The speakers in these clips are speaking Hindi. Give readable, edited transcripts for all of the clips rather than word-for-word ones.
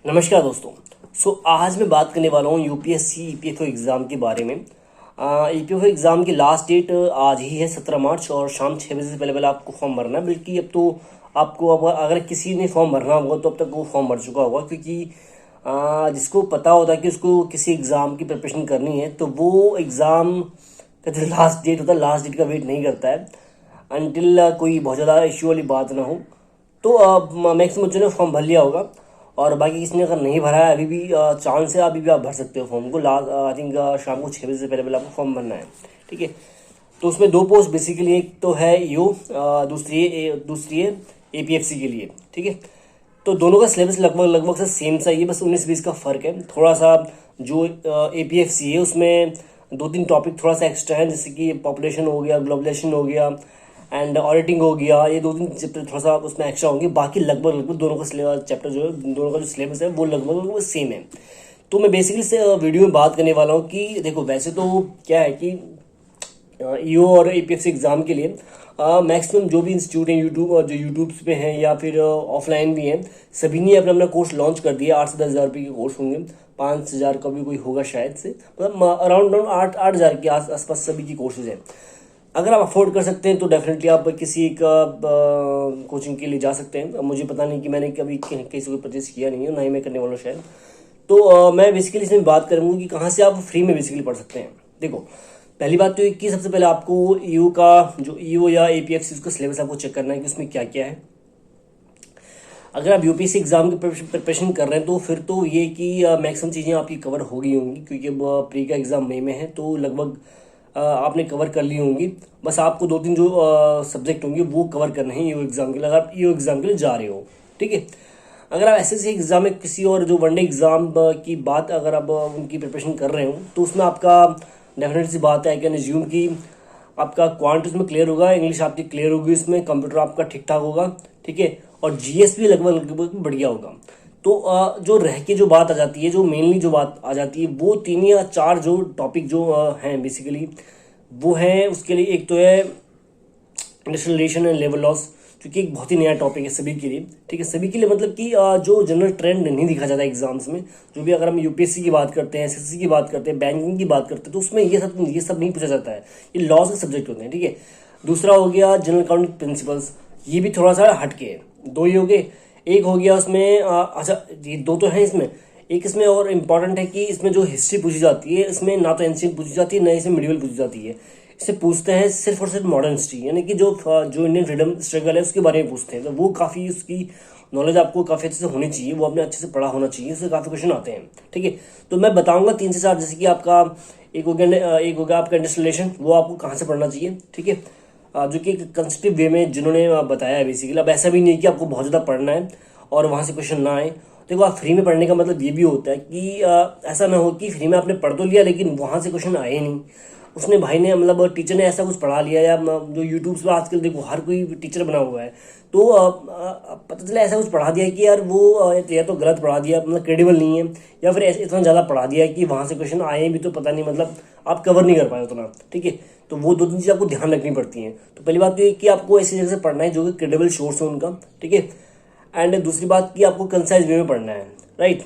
नमस्कार दोस्तों। आज मैं बात करने वाला हूँ यूपीएससी ईपीएफओ एग्ज़ाम के बारे में। ईपीएफओ एग्ज़ाम की लास्ट डेट आज ही है 17 मार्च, और शाम 6 बजे से पहले पहले आपको फॉर्म भरना है। बल्कि अब तो आपको अब अगर किसी ने फॉर्म भरना होगा तो अब तक वो फॉर्म भर चुका होगा, क्योंकि जिसको पता होता है कि उसको किसी एग्ज़ाम की प्रिपरेशन करनी है तो वो एग्ज़ाम का जो लास्ट डेट होता है, लास्ट डेट का वेट नहीं करता है अनटिल कोई बहुत ज़्यादा इश्यू वाली बात ना हो। तो मैक्सिमम बच्चों ने फॉर्म भर लिया होगा, और बाकी किसी ने अगर नहीं भरा है अभी भी चांस है, अभी भी आप भर सकते हो फॉर्म को। लास्ट आई थिंक शाम को 6 बजे से पहले पहले आपको फॉर्म भरना है। ठीक है। तो उसमें दो पोस्ट बेसिकली, एक तो है ईओ, दूसरी है एपीएफसी के लिए। ठीक है। तो दोनों का सिलेबस लगभग लगभग से सेम सा ही है, बस 19-20 का फ़र्क है। थोड़ा सा जो एपीएफसी है उसमें 2-3 टॉपिक थोड़ा सा एक्स्ट्रा है, जैसे कि पॉपुलेशन हो गया, ग्लोबलाइजेशन हो गया एंड ऑडिटिंग हो गया। ये 2-3 चैप्टर थोड़ा सा उसमें एक्स्ट्रा होंगे। बाकी लगभग लगभग दोनों का चैप्टर जो है, दोनों का जो सिलेबस है वो लगभग लगभग सेम है। तो मैं बेसिकली से वीडियो में बात करने वाला हूँ कि देखो, वैसे तो क्या है कि ईओ और एपीएफसी एग्ज़ाम के लिए मैक्सिमम जो भी इंस्टीट्यूट हैं यूट्यूब जो यूट्यूब पे हैं या फिर ऑफलाइन भी हैं, सभी ने अपना अपना कोर्स लॉन्च कर दिया। 8 से 10 हज़ार रुपये के कोर्स होंगे, 5 हज़ार का भी कोई होगा शायद से, मतलब अराउंड 8 हज़ार के आसपास सभी की कोर्सेज हैं। अगर आप अफोर्ड कर सकते हैं तो डेफिनेटली आप किसी एक कोचिंग के लिए जा सकते हैं। अब मुझे पता नहीं कि मैंने कभी किसी को परचेज किया नहीं है, ना ही मैं करने वाला हूँ शायद। तो मैं बेसिकली इसमें बात करूँगा कि कहाँ से आप फ्री में बेसिकली पढ़ सकते हैं। देखो, पहली बात तो ये कि सबसे पहले आपको ईओ का जो ईओ या एपीएफसी उसका सिलेबस आपको चेक करना है कि उसमें क्या क्या है। अगर आप यूपीएससी एग्जाम की प्रिपरेशन कर रहे हैं तो फिर तो ये कि मैक्सिमम चीज़ें आपकी कवर हो गई होंगी, क्योंकि अब प्री का एग्ज़ाम मई में है तो लगभग आपने कवर कर ली होंगी। बस आपको 2-3 जो सब्जेक्ट होंगे वो कवर करने हैं ईओ एग्ज़ाम के लिए, अगर आप ईओ एग्ज़ाम के लिए जा रहे हो। ठीक है। अगर आप एसएससी एग्ज़ाम में किसी और जो वनडे एग्ज़ाम की बात अगर आप उनकी प्रिपरेशन कर रहे हो तो उसमें आपका डेफिनेटली सी बात है, आई कैन एज्यूम कि आपका क्वांट उसमें क्लियर होगा, इंग्लिश आपकी क्लियर होगी, उसमें कंप्यूटर आपका ठीक ठाक होगा। ठीक है। और जीएस भी लगभग लगभग बढ़िया होगा। तो जो रह के जो बात आ जाती है, जो मेनली जो बात आ जाती है, वो 3 या 4 जो टॉपिक जो हैं बेसिकली, वो है उसके लिए। एक तो है industrial relation and labour laws, क्योंकि एक बहुत ही नया टॉपिक है सभी के लिए। ठीक है। सभी के लिए मतलब कि जो जनरल ट्रेंड नहीं दिखा जाता एग्जाम्स में, जो भी अगर हम यूपीएससी की बात करते हैं, एसएससी की बात करते हैं, बैंकिंग की बात करते हैं, तो उसमें ये सब नहीं पूछा जाता है। ये लॉज के सब्जेक्ट होते हैं। ठीक है। दूसरा हो गया जनरल अकाउंटिंग प्रिंसिपल्स, ये भी थोड़ा सा हटके है। 2 ही हो गए। एक हो गया उसमें अच्छा, ये 2 तो हैं इसमें। एक इसमें और इम्पॉर्टेंट है कि इसमें जो हिस्ट्री पूछी जाती है, इसमें ना तो एंशियंट पूछी जाती है, ना इसमें मिडिवल पूछी जाती है। इससे पूछते हैं सिर्फ और सिर्फ मॉडर्न हिस्ट्री, यानी कि जो इंडियन फ्रीडम स्ट्रगल है उसके बारे में पूछते हैं। तो वो काफ़ी उसकी नॉलेज आपको काफ़ी अच्छे से होनी चाहिए, वो आपने अच्छे से पढ़ा होना चाहिए, उससे काफ़ी क्वेश्चन आते हैं। ठीक है। तो मैं बताऊंगा 3 से 4, जैसे कि आपका एक हो गया आपका इंडस्ट्रियलेशन, वो आपको कहाँ से पढ़ना चाहिए। ठीक है। जो कि कंस्ट्रक्टिव वे में जिन्होंने बताया है बेसिकली। अब ऐसा भी नहीं कि आपको बहुत ज़्यादा पढ़ना है और वहाँ से क्वेश्चन ना आए। देखो, आप फ्री में पढ़ने का मतलब ये भी होता है कि ऐसा ना हो कि फ्री में आपने पढ़ तो लिया लेकिन वहाँ से क्वेश्चन आए नहीं। उसने भाई ने मतलब टीचर ने ऐसा कुछ पढ़ा लिया, या जो यूट्यूब पे आजकल देखो हर कोई टीचर बना हुआ है, तो पता चला ऐसा कुछ पढ़ा दिया कि यार वो या तो गलत पढ़ा दिया, मतलब क्रेडिबल नहीं है, या फिर ऐसे इतना ज़्यादा पढ़ा दिया कि वहाँ से क्वेश्चन आए भी तो पता नहीं, मतलब आप कवर नहीं कर पाए उतना। ठीक है। तो वो 2-3 चीज़ें आपको ध्यान रखनी पड़ती हैं। तो पहली बात तो ये कि आपको ऐसी जगह से पढ़ना है जो कि क्रेडिबल सोर्स हो उनका। ठीक है। एंड दूसरी बात कि आपको कंसाइज वे में पढ़ना है। राइट।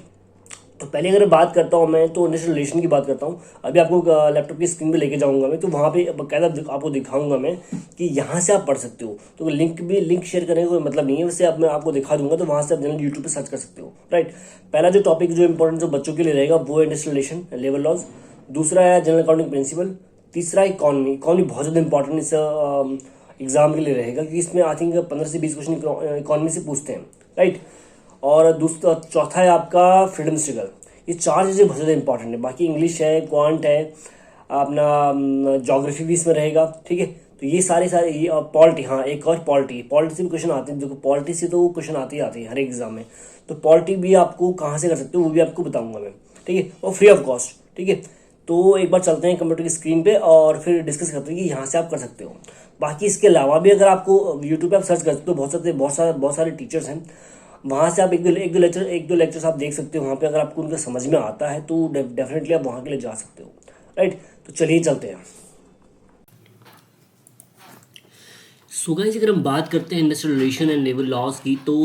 तो पहले अगर बात करता हूँ मैं, तो इंडस्ट्रियल रिलेशन की बात करता हूँ। अभी आपको लैपटॉप की स्क्रीन पे लेके जाऊंगा मैं, तो वहाँ पे बाकायदा आपको दिखाऊंगा मैं कि यहाँ से आप पढ़ सकते हो। तो लिंक शेयर करने का कोई मतलब नहीं है, वैसे अब मैं आपको दिखा दूंगा, तो वहाँ से आप जनरल यूट्यूब पे सर्च कर सकते हो। राइट। पहला जो टॉपिक जो इंपॉर्टेंट जो बच्चों के लिए रहेगा वो है इंडस्ट्रियल रिलेशन, लेबर लॉज। दूसरा है जनरल अकाउंटिंग प्रिंसिपल। तीसरा है इकॉनमी। इकॉनमी बहुत ज़्यादा इंपॉर्टेंट इस एग्जाम के लिए रहेगा, क्योंकि इसमें आई थिंक 15 से 20 क्वेश्चन इकॉनमी से पूछते हैं। राइट। और दूसरा चौथा है आपका फ्रीडम स्ट्रगल। ये 4 चीज़ें बहुत ज़्यादा इंपॉर्टेंट है। बाकी इंग्लिश है, क्वांट है, अपना जोग्राफी भी इसमें रहेगा। ठीक है। तो ये सारे सारे ये पॉलिटी, हाँ एक और पॉलिटी से भी क्वेश्चन आते हैं। देखो, पॉलिटी से तो क्वेश्चन आते ही आते हैं हर एग्जाम में। तो पॉलिटी भी आपको कहाँ से कर सकते हो वो भी आपको बताऊंगा मैं। ठीक है। और फ्री ऑफ कॉस्ट। ठीक है। तो एक बार चलते हैं कंप्यूटर की स्क्रीन पे और फिर डिस्कस करते हैं कि यहाँ से आप कर सकते हो। बाकी इसके अलावा भी अगर आपको यूट्यूब पे आप सर्च कर सकते हो, बहुत सारे टीचर्स हैं, वहाँ से आप एक दो लेक्चर्स आप देख सकते हो। वहाँ पे अगर आपको उनका समझ में आता है तो डेफिनेटली आप वहाँ के लिए जा सकते हो। राइट। तो चलिए चलते हैं। सो गाइस, अगर हम बात करते हैं industrial relation and labour laws की, तो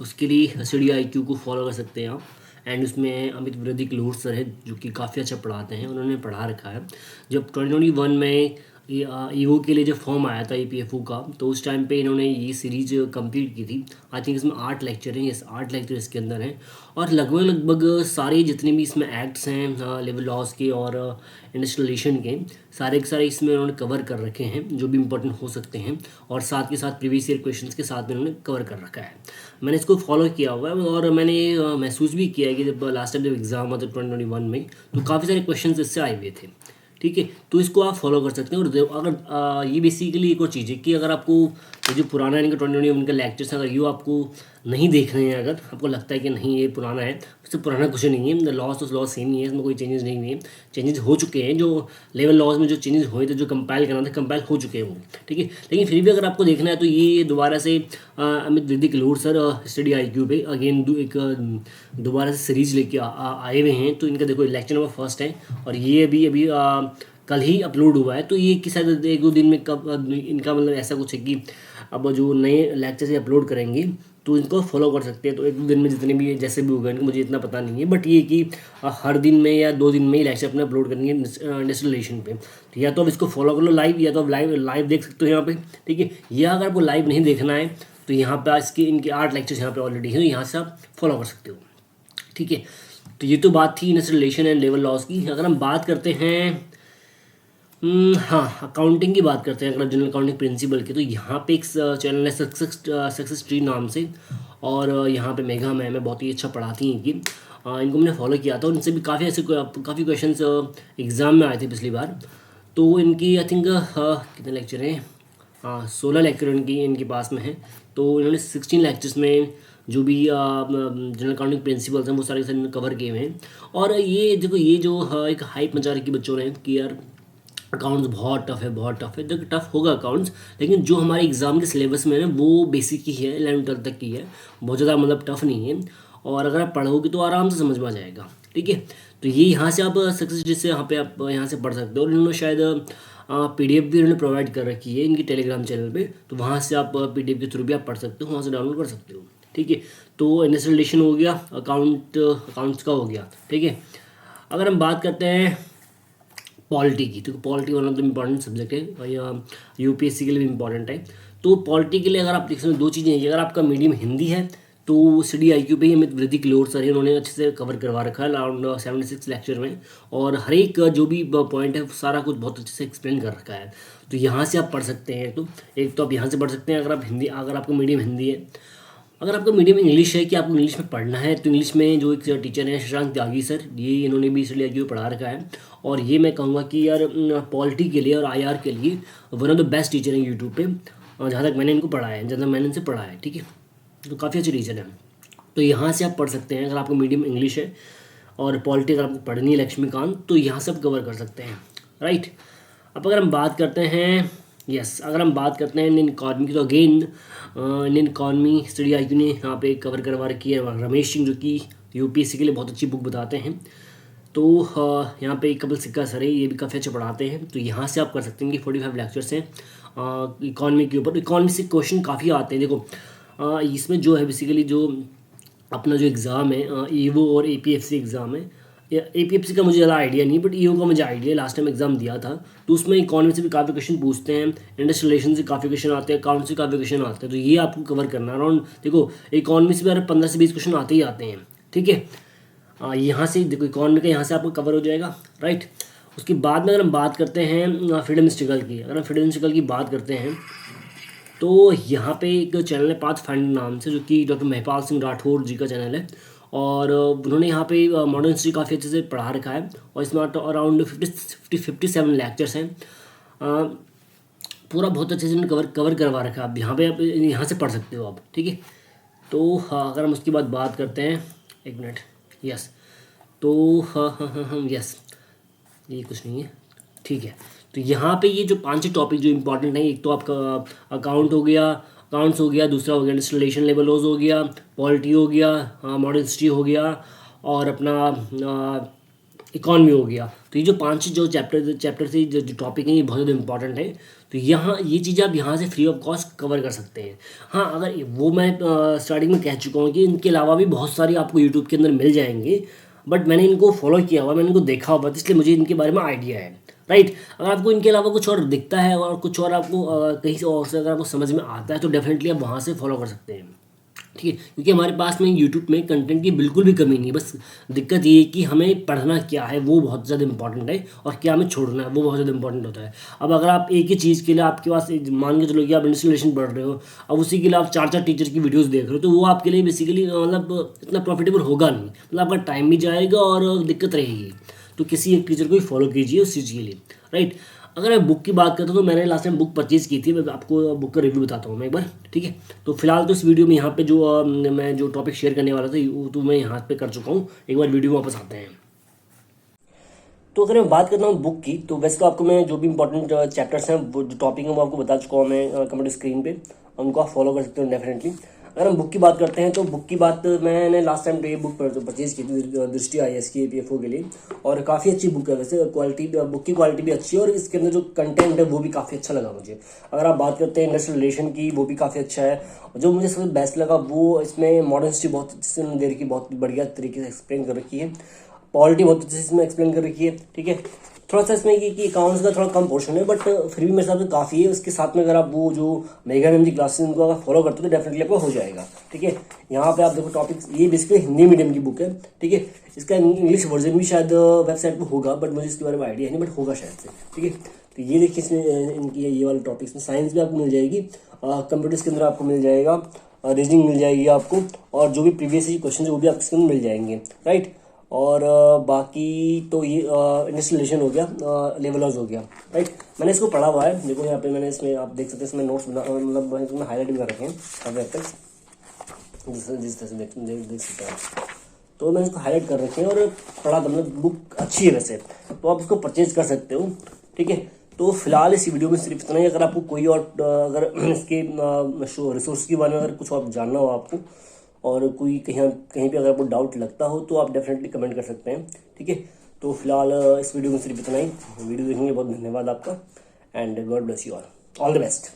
उसके लिए STDIQ को फॉलो कर सकते हैं आप। एंड उसमें अमित विरोधी क्लोर सर है जो कि काफ़ी अच्छा पढ़ाते हैं, उन्होंने पढ़ा रखा है। जब 2021 में ईओ के लिए जब फॉर्म आया था ईपीएफओ का, तो उस टाइम पे इन्होंने ये सीरीज कंप्लीट की थी। आई थिंक इसमें 8 लेक्चर हैं, यस 8 लेक्चर इसके अंदर हैं। और लगभग लगभग सारे जितने भी इसमें एक्ट्स हैं लेबर लॉज के और इंडस्ट्रियलाइजेशन के सारे इसमें उन्होंने कवर कर रखे हैं जो भी इंपॉर्टेंट हो सकते हैं, और साथ के साथ प्रीवियस ईयर क्वेश्चंस के साथ में उन्होंने कवर कर रखा है। मैंने इसको फॉलो किया हुआ है और मैंने महसूस भी किया है कि जब लास्ट टाइम जब एग्ज़ाम हुआ था 2021 में, तो काफ़ी सारे क्वेश्चन इससे आए हुए थे। ठीक है, तो इसको आप फॉलो कर सकते हैं। और अगर ये बेसिकली एक और चीज़ है कि अगर आपको ये जो पुराना इनका 2021 का लेक्चर्स है, अगर ये आपको नहीं देख रहे हैं, अगर आपको लगता है कि नहीं ये पुराना है, उससे पुराना कुछ नहीं है, लॉस तो लॉस सेम ही है, इसमें कोई चेंजेस नहीं हुए हैं। चेंजेस हो चुके हैं, जो लेवल लॉज में जो चेंजेस हुए थे, जो कंपाइल करना था कंपाइल हो चुके हैं वो। ठीक है, लेकिन फिर भी अगर आपको देखना है तो ये दोबारा से अमित विरोधी क्लोर सर स्टडी IQ पे अगेन एक दोबारा से सीरीज लेके आए हुए हैं। तो इनका देखो लेक्चर नंबर फर्स्ट है और ये अभी कल ही अपलोड हुआ है। तो ये कि शायद 1-2 दिन में कब इनका मतलब ऐसा कुछ है कि अब जो नए लेक्चर से अपलोड करेंगे तो इनको फॉलो कर सकते हैं। तो 1-2 दिन में जितने भी जैसे भी होगा, मुझे इतना पता नहीं है, बट ये कि हर दिन में या 2 दिन में ही लेक्चर अपने अपलोड करेंगे इंडस्ट्रियल रिलेशन पे। तो या तो आप इसको फॉलो कर लो लाइव, या तो आप लाइव देख सकते हो यहाँ पे। ठीक है, या अगर आपको लाइव नहीं देखना है तो यहाँ पे इसके इनके 8 लेक्चर्स यहाँ पे ऑलरेडी हैं, यहाँ से आप फॉलो कर सकते हो। ठीक है, तो ये तो बात थी industrial relation and labour laws की। अगर हम बात करते हैं हाँ अकाउंटिंग की बात करते हैं, अगर जनरल अकाउंटिंग प्रिंसिपल की, तो यहाँ पे एक चैनल है सक्सेस ट्री नाम से, और यहाँ पे मेघा मैम है, बहुत ही अच्छा पढ़ाती हैं कि इनको मैंने फॉलो किया था और इनसे भी काफ़ी क्वेश्चंस एग्ज़ाम में आए थे पिछली बार। तो इनकी आई थिंक कितने लेक्चर हैं, 16 लेक्चर इनके पास में है। तो इन्होंने 16 लेक्चर्स में जो भी जनरल अकाउंटिंग प्रिंसिपल्स हैं वो सारे इन्होंने कवर किए हुए हैं। और ये देखो ये जो एक हाइप मचा रखी बच्चों ने कि यार अकाउंट्स बहुत टफ है। देखो टफ होगा अकाउंट्स, लेकिन जो हमारे एग्ज़ाम के सिलेबस में है ना वो बेसिक ही है, 11वीं तक की है, बहुत ज़्यादा मतलब टफ नहीं है। और अगर आप पढ़ोगे तो आराम से समझ में आ जाएगा। ठीक है, तो ये यहाँ से आप सक्सेस जिससे यहाँ पे आप यहाँ से पढ़ सकते हो। और इन्होंने शायद PDF भी इन्होंने प्रोवाइड कर रखी है इनकी टेलीग्राम चैनल पे, तो वहाँ से आप PDF के थ्रू भी आप पढ़ सकते हो, वहाँ से डाउनलोड कर सकते हो। ठीक है, तो इंडस्ट्रियल रिलेशन हो गया, अकाउंट्स का हो गया। ठीक है, अगर हम बात करते हैं पॉलिटी की, तो polity one of the important subject है या UPSC के लिए भी इम्पॉर्टेंट है। तो पॉलिटी के लिए अगर आप देख सकते 2 चीज़ें हैं, अगर आपका मीडियम हिंदी है तो स्टडी IQ पे ही अमित विरोधी क्लोर सर है, उन्होंने अच्छे से कवर करवा रखा है अराउंड 76 लेक्चर में, और हर एक जो भी पॉइंट है सारा कुछ बहुत अच्छे से एक्सप्लेन कर रखा है। तो यहाँ से आप पढ़ सकते हैं। तो एक तो आप यहाँ से पढ़ सकते हैं अगर आपका मीडियम हिंदी है। अगर आपका मीडियम इंग्लिश है कि आपको इंग्लिश में पढ़ना है, तो इंग्लिश में जो एक टीचर हैं शशांक त्यागी सर, ये इन्होंने भी इसलिए IQ पढ़ा रखा है। और ये मैं कहूँगा कि यार पॉलिटी के लिए और IR के लिए one of the best teacher हैं यूट्यूब पे, और जहाँ तक मैंने इनको पढ़ा है, जहाँ तक मैंने इनसे पढ़ा है। ठीक है, तो काफ़ी अच्छे टीचर हैं। तो यहाँ से आप पढ़ सकते हैं अगर आपको मीडियम इंग्लिश है, और पॉलिटी अगर आपको पढ़नी है लक्ष्मीकांत, तो यहाँ से आप कवर कर सकते हैं। राइट, अब अगर हम बात करते हैं अगर हम बात करते हैं इंडियन इकॉनमी की, तो again Indian economy study IQ ने यहाँ पे कवर करवा रखी है। रमेश सिंह जो कि UPSC के लिए बहुत अच्छी बुक बताते हैं, तो यहाँ पे कपिल सिक्का सर है, ये भी काफ़ी अच्छा पढ़ाते हैं। तो यहाँ से आप कर सकते हैं कि 45 लेक्चर्स हैं इकॉनमी के ऊपर। इकॉनमी से क्वेश्चन काफ़ी आते हैं। देखो इसमें जो है बेसिकली जो अपना जो एग्ज़ाम है EVO और APFC एग्ज़ाम है, APFC का मुझे ज़्यादा आइडिया नहीं, बट EVO का मुझे आइडिया, लास्ट टाइम एग्जाम दिया था। तो उसमें इकॉनमी से भी काफ़ी क्वेश्चन पूछते हैं, इंडस्ट्रियल रिलेशन से काफ़ी क्वेश्चन आते हैं, अकाउंट से काफ़ी क्वेश्चन आते हैं। तो ये आपको कवर करना है अराउंड, देखो इकॉनमी से भी 15 से 20 क्वेश्चन आते ही आते हैं। ठीक है, यहाँ से देखो इकॉनमी का यहाँ से आपको कवर हो जाएगा। राइट, उसके बाद में अगर हम बात करते हैं फ्रीडम स्ट्रगल की, अगर हम फ्रीडम स्ट्रगल की बात करते हैं तो यहाँ पे एक चैनल है पाथ फाइंडर नाम से, जो कि डॉक्टर महिपाल सिंह राठौर जी का चैनल है, और उन्होंने यहाँ पे मॉडर्न हिस्ट्री काफ़ी अच्छे से पढ़ा रखा है, और इसमें अराउंड 57 लेक्चर्स हैं। पूरा बहुत अच्छे से उन्होंने कवर करवा रखा है। आप यहाँ से पढ़ सकते हो आप। ठीक है, तो अगर हम उसके बाद बात करते हैं, एक मिनट, तो यस ये कुछ नहीं है। ठीक है, तो यहाँ पे ये जो 5 टॉपिक जो इंपॉर्टेंट है, एक तो आपका अकाउंट्स हो गया, दूसरा हो गया इंडस्ट्रियल रिलेशन लेबर लॉज हो गया, पॉलिटी हो गया, मॉडर्न हिस्ट्री हो गया, और अपना इकॉनमी हो गया। तो ये जो 5 जो चैप्टर से जो टॉपिक हैं ये बहुत ज़्यादा इंपॉर्टेंट है। तो यहाँ ये चीज़ें आप यहाँ से फ्री ऑफ कॉस्ट कवर कर सकते हैं। हाँ, अगर वो मैं स्टार्टिंग में कह चुका हूँ कि इनके अलावा भी बहुत सारी आपको यूट्यूब के अंदर मिल जाएंगे, बट मैंने इनको फॉलो किया हुआ, मैंने इनको देखा हुआ, तो इसलिए मुझे इनके बारे में आइडिया है, राइट। अगर आपको इनके अलावा कुछ और दिखता है और कुछ और आपको कहीं से और से अगर आपको समझ में आता है तो डेफिनेटली आप वहाँ से फॉलो कर सकते हैं, ठीक है। क्योंकि हमारे पास में यूट्यूब में कंटेंट की बिल्कुल भी कमी नहीं है, बस दिक्कत ये है कि हमें पढ़ना क्या है वो बहुत ज़्यादा इंपॉर्टेंट है, और क्या हमें छोड़ना है वो बहुत ज़्यादा इंपॉर्टेंट होता है। अब अगर आप एक ही चीज़ के लिए आपके पास मान के चलो कि आप इंस्टॉलेशन पढ़ रहे हो, अब उसी के लिए आप 4 टीचर की वीडियोज़ देख रहे हो, तो वो आपके लिए बेसिकली मतलब इतना प्रॉफिटेबल होगा नहीं, मतलब आपका टाइम भी जाएगा और दिक्कत रहेगी। तो किसी एक टीचर को ही फॉलो कीजिए उस चीज़ के लिए, राइट। अगर मैं बुक की बात करता हूँ तो मैंने लास्ट टाइम बुक परचेज़ की थी, मैं आपको बुक का रिव्यू बताता हूँ मैं एक बार, ठीक है। तो फिलहाल तो इस वीडियो में यहाँ पे जो मैं जो टॉपिक शेयर करने वाला था वो तो मैं यहाँ पे कर चुका हूँ। एक बार वीडियो में वापस आते हैं। तो अगर मैं बात करता हूँ बुक की, तो वैसे तो आपको मैं जो भी इंपॉर्टेंट चैप्टर्स हैं, वो जो टॉपिक है वो आपको बता चुका हूँ मैं कंप्यूटर स्क्रीन पे, उनको आप फॉलो कर सकते हो डेफिनेटली। अगर हम बुक की बात करते हैं तो बुक की बात मैंने लास्ट टाइम ये बुक परचेज़ की थी दृष्टि IAS की APFO के लिए, और काफ़ी अच्छी बुक है। वैसे क्वालिटी बुक की क्वालिटी भी अच्छी है और इसके अंदर जो कंटेंट है वो भी काफ़ी अच्छा लगा मुझे। अगर आप बात करते हैं इंडस्ट्रियल रिलेशन की, वो भी काफ़ी अच्छा है। जो मुझे सबसे बेस्ट लगा वो इसमें मॉडर्न हिस्ट्री बहुत अच्छे से दे रखी, बहुत बढ़िया तरीके से एक्सप्लेन कर रखी है। पॉलिटी बहुत अच्छे से इसमें एक्सप्लेन कर रखी है, ठीक है। थोड़ा सा इसमें कि अकाउंट्स का थोड़ा कम पोर्शन है, बट फिर भी मेरे हिसाब से काफ़ी है। उसके साथ में अगर आप वो जो मेगा मैम की क्लासेस उनको अगर फॉलो करते हो तो डेफिनेटली आपको हो जाएगा, ठीक है। यहाँ पे आप देखो टॉपिक्स, ये बेसिकली हिंदी मीडियम की बुक है, ठीक है। इसका इंग्लिश वर्जन भी शायद वेबसाइट पर होगा, बट मुझे इसके बारे में आइडिया नहीं, बट होगा शायद से, ठीक है। तो ये देखिए इसमें इनकी ये वाले टॉपिक्स में साइंस भी आपको मिल जाएगी, कंप्यूटर्स के अंदर आपको मिल जाएगा, रीजनिंग मिल जाएगी आपको, और जो भी प्रीवियस क्वेश्चन है वो भी आपके इसके अंदर मिल जाएंगे, राइट। और बाकी तो ये इंडस्ट्रियल रिलेशन हो गया, लेवलर्स हो गया, राइट। मैंने इसको पढ़ा हुआ है, देखो यहाँ पे मैंने इसमें आप देख सकते हैं इसमें नोट्स मतलब इसमें हाईलाइट भी कर रखे हैं काफ़ी हद तक, जिस तरह से देख सकते हैं। तो मैंने इसको हाईलाइट कर रखे हैं और पढ़ा था, मतलब बुक अच्छी है वैसे, तो आप इसको परचेज कर सकते हो, ठीक है। तो फिलहाल इस वीडियो में सिर्फ इतना ही। अगर आपको कोई और अगर इसके रिसोर्स के बारे में अगर कुछ और जानना हो आपको, और कोई कहीं पे अगर आपको डाउट लगता हो तो आप डेफिनेटली कमेंट कर सकते हैं, ठीक है। तो फिलहाल इस वीडियो में सिर्फ इतना ही। वीडियो देखने के लिए बहुत धन्यवाद आपका, and God bless you all the best.